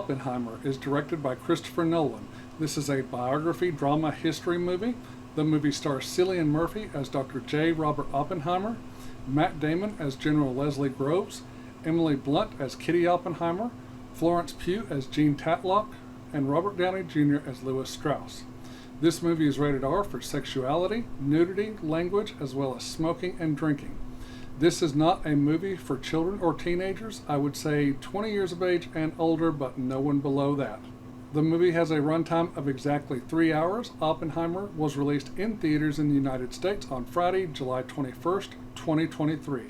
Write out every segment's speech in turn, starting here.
Oppenheimer is directed by Christopher Nolan. This is a biography drama history movie. The movie stars Cillian Murphy as Dr. J. Robert Oppenheimer, Matt Damon as General Leslie Groves, Emily Blunt as Kitty Oppenheimer, Florence Pugh as Jean Tatlock, and Robert Downey Jr. as Lewis Strauss. This movie is rated R for sexuality, nudity, language, as well as smoking and drinking. This is not a movie for children or teenagers. I would say 20 years of age and older, but no one below that. The movie has a runtime of exactly 3 hours. Oppenheimer was released in theaters in the United States on Friday, July 21st, 2023.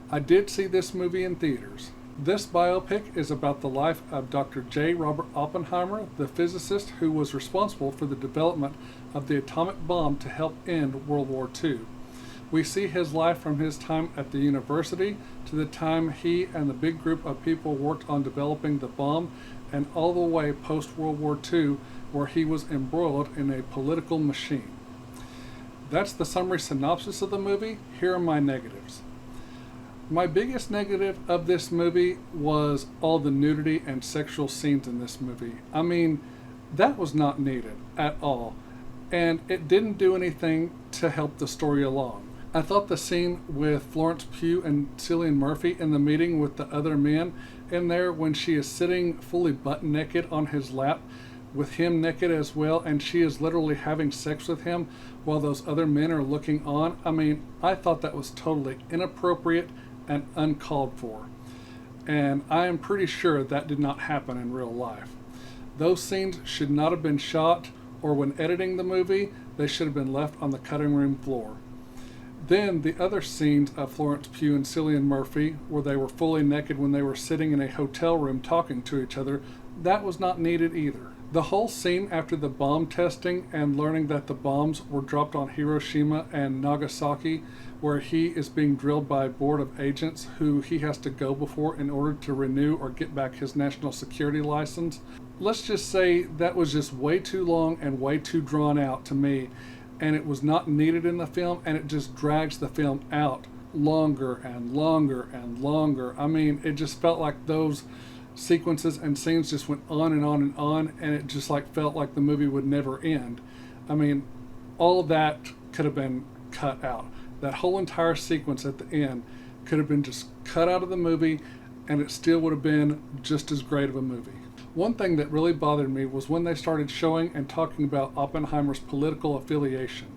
I did see this movie in theaters. This biopic is about the life of Dr. J. Robert Oppenheimer, the physicist who was responsible for the development of the atomic bomb to help end World War II. We see his life from his time at the university to the time he and the big group of people worked on developing the bomb, and all the way post-World War II, where he was embroiled in a political machine. That's the summary synopsis of the movie. Here are my negatives. My biggest negative of this movie was all the nudity and sexual scenes in this movie. I mean, that was not needed at all, and it didn't do anything to help the story along. I thought the scene with Florence Pugh and Cillian Murphy in the meeting with the other men in there, when she is sitting fully butt naked on his lap with him naked as well, and she is literally having sex with him while those other men are looking on. I mean, I thought that was totally inappropriate and uncalled for. And I am pretty sure that did not happen in real life. Those scenes should not have been shot, or when editing the movie, they should have been left on the cutting room floor. Then the other scenes of Florence Pugh and Cillian Murphy, where they were fully naked when they were sitting in a hotel room talking to each other, that was not needed either. The whole scene after the bomb testing and learning that the bombs were dropped on Hiroshima and Nagasaki, where he is being drilled by a board of agents who he has to go before in order to renew or get back his national security license. Let's just say that was just way too long and way too drawn out to me, and it was not needed in the film, and it just drags the film out longer and longer and longer. I mean, it just felt like those sequences and scenes just went on and on and on, and it just like felt like the movie would never end. I mean, all of that could have been cut out. That whole entire sequence at the end could have been just cut out of the movie, and it still would have been just as great of a movie. One thing that really bothered me was when they started showing and talking about Oppenheimer's political affiliation.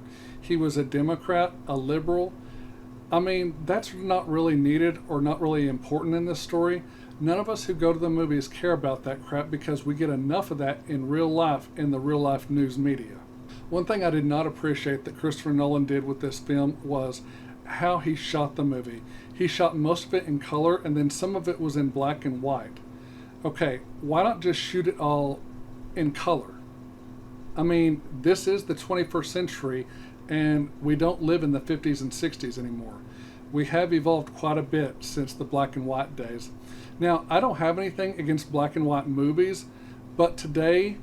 He was a Democrat, a liberal. I mean, that's not really needed or not really important in this story. None of us who go to the movies care about that crap because we get enough of that in real life in the real life news media. One thing I did not appreciate that Christopher Nolan did with this film was how he shot the movie. He shot most of it in color, and then some of it was in black and white. Okay, why not just shoot it all in color? I mean, this is the 21st century, and we don't live in the 50s and 60s anymore. We have evolved quite a bit since the black and white days. Now, I don't have anything against black and white movies, but today,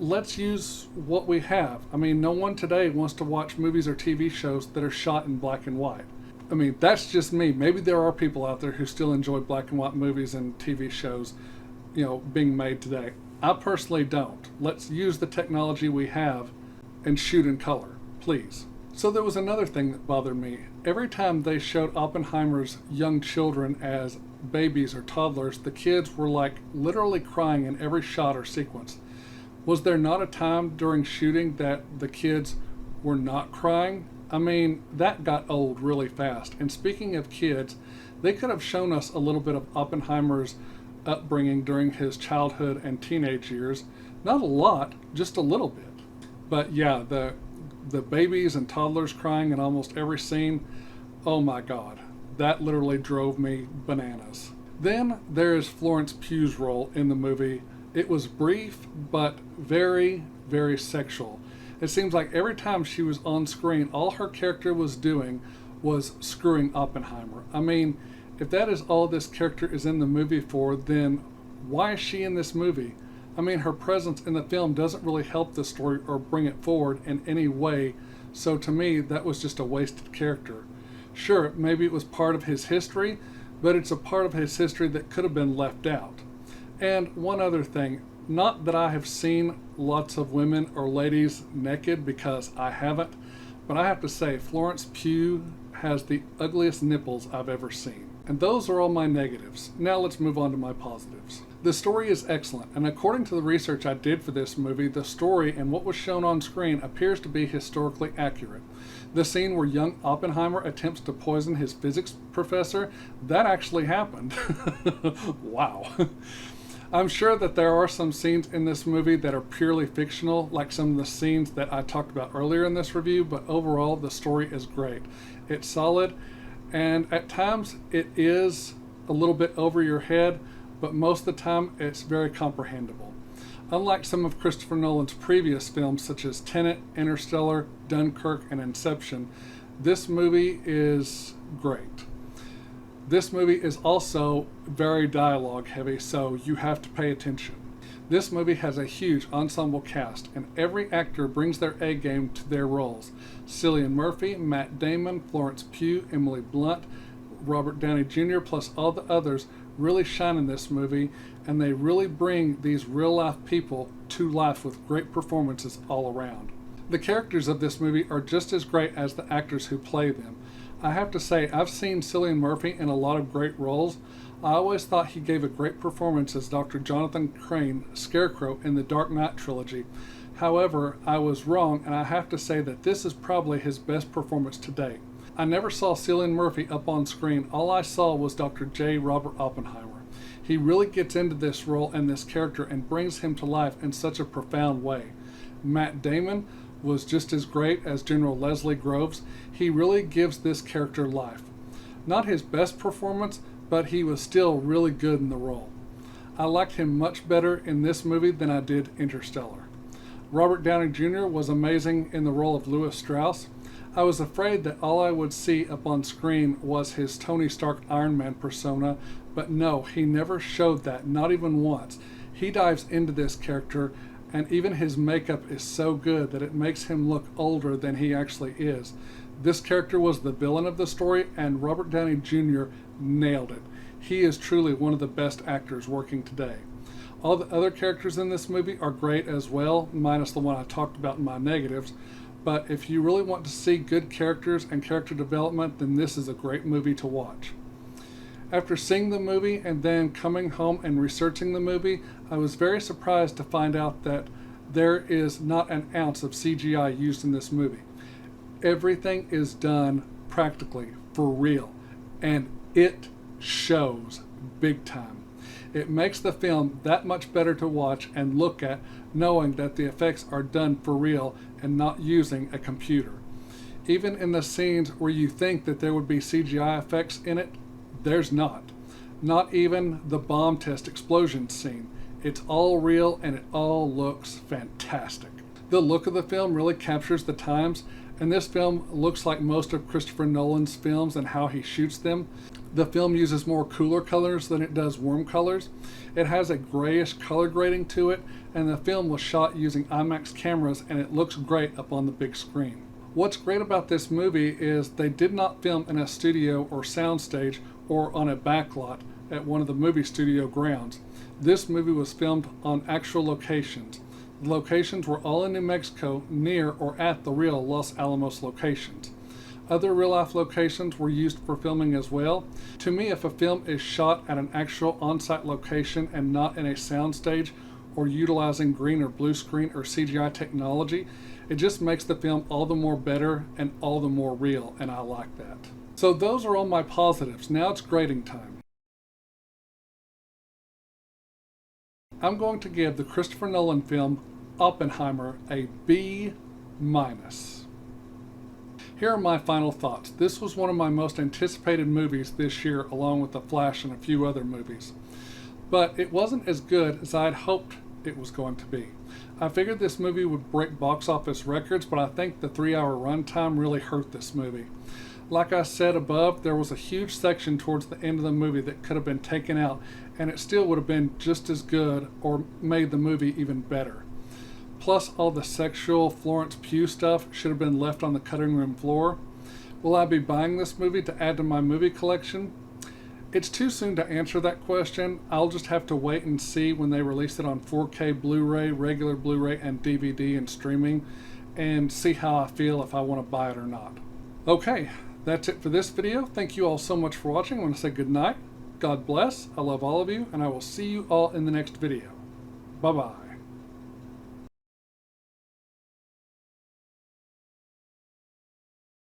let's use what we have. I mean, no one today wants to watch movies or TV shows that are shot in black and white. I mean, that's just me. Maybe there are people out there who still enjoy black and white movies and TV shows, being made today. I personally don't. Let's use the technology we have and shoot in color, please. So there was another thing that bothered me. Every time they showed Oppenheimer's young children as babies or toddlers, the kids were like literally crying in every shot or sequence. Was there not a time during shooting that the kids were not crying? I mean, that got old really fast. And speaking of kids, they could have shown us a little bit of Oppenheimer's upbringing during his childhood and teenage years. Not a lot, just a little bit. But yeah, the babies and toddlers crying in almost every scene, oh my God, that literally drove me bananas. Then there is Florence Pugh's role in the movie. It was brief, but very, very sexual. It seems like every time she was on screen, all her character was doing was screwing Oppenheimer. I mean, if that is all this character is in the movie for, then why is she in this movie? I mean, her presence in the film doesn't really help the story or bring it forward in any way, so to me, that was just a wasted character. Sure, maybe it was part of his history, but it's a part of his history that could have been left out. And one other thing, not that I have seen lots of women or ladies naked, because I haven't, but I have to say Florence Pugh has the ugliest nipples I've ever seen. And those are all my negatives. Now let's move on to my positives. The story is excellent, and according to the research I did for this movie, the story and what was shown on screen appears to be historically accurate. The scene where young Oppenheimer attempts to poison his physics professor, that actually happened. Wow. I'm sure that there are some scenes in this movie that are purely fictional, like some of the scenes that I talked about earlier in this review, but overall the story is great. It's solid, and at times it is a little bit over your head, but most of the time it's very comprehensible. Unlike some of Christopher Nolan's previous films such as Tenet, Interstellar, Dunkirk, and Inception, this movie is great. This movie is also very dialogue heavy, so you have to pay attention. This movie has a huge ensemble cast, and every actor brings their A game to their roles. Cillian Murphy, Matt Damon, Florence Pugh, Emily Blunt, Robert Downey Jr., plus all the others really shine in this movie, and they really bring these real-life people to life with great performances all around. The characters of this movie are just as great as the actors who play them. I have to say, I've seen Cillian Murphy in a lot of great roles. I always thought he gave a great performance as Dr. Jonathan Crane, Scarecrow, in the Dark Knight trilogy. However, I was wrong, and I have to say that this is probably his best performance to date. I never saw Cillian Murphy up on screen. All I saw was Dr. J. Robert Oppenheimer. He really gets into this role and this character and brings him to life in such a profound way. Matt Damon was just as great as General Leslie Groves. He really gives this character life. Not his best performance, but he was still really good in the role. I liked him much better in this movie than I did Interstellar. Robert Downey Jr. was amazing in the role of Lewis Strauss. I was afraid that all I would see up on screen was his Tony Stark Iron Man persona, but no, he never showed that, not even once. He dives into this character, and even his makeup is so good that it makes him look older than he actually is. This character was the villain of the story, and Robert Downey Jr. nailed it. He is truly one of the best actors working today. All the other characters in this movie are great as well, minus the one I talked about in my negatives. But if you really want to see good characters and character development, then this is a great movie to watch. After seeing the movie and then coming home and researching the movie, I was very surprised to find out that there is not an ounce of CGI used in this movie. Everything is done practically, for real, and it shows big time. It makes the film that much better to watch and look at, knowing that the effects are done for real and not using a computer. Even in the scenes where you think that there would be CGI effects in it, there's not. Not even the bomb test explosion scene. It's all real and it all looks fantastic. The look of the film really captures the times, and this film looks like most of Christopher Nolan's films and how he shoots them. The film uses more cooler colors than it does warm colors. It has a grayish color grading to it, and the film was shot using IMAX cameras, and it looks great up on the big screen. What's great about this movie is they did not film in a studio or soundstage or on a backlot at one of the movie studio grounds. This movie was filmed on actual locations. The locations were all in New Mexico, near or at the real Los Alamos locations. Other real-life locations were used for filming as well. To me, if a film is shot at an actual on-site location and not in a soundstage or utilizing green or blue screen or CGI technology, it just makes the film all the more better and all the more real, and I like that. So those are all my positives. Now it's grading time. I'm going to give the Christopher Nolan film Oppenheimer a B-. Here are my final thoughts. This was one of my most anticipated movies this year, along with The Flash and a few other movies. But it wasn't as good as I had hoped it was going to be. I figured this movie would break box office records, but I think the 3-hour runtime really hurt this movie. Like I said above, there was a huge section towards the end of the movie that could have been taken out, and it still would have been just as good or made the movie even better. Plus, all the sexual Florence Pugh stuff should have been left on the cutting room floor. Will I be buying this movie to add to my movie collection? It's too soon to answer that question. I'll just have to wait and see when they release it on 4K Blu-ray, regular Blu-ray, and DVD and streaming, and see how I feel if I want to buy it or not. Okay, that's it for this video. Thank you all so much for watching. I want to say good night. God bless. I love all of you, and I will see you all in the next video. Bye-bye.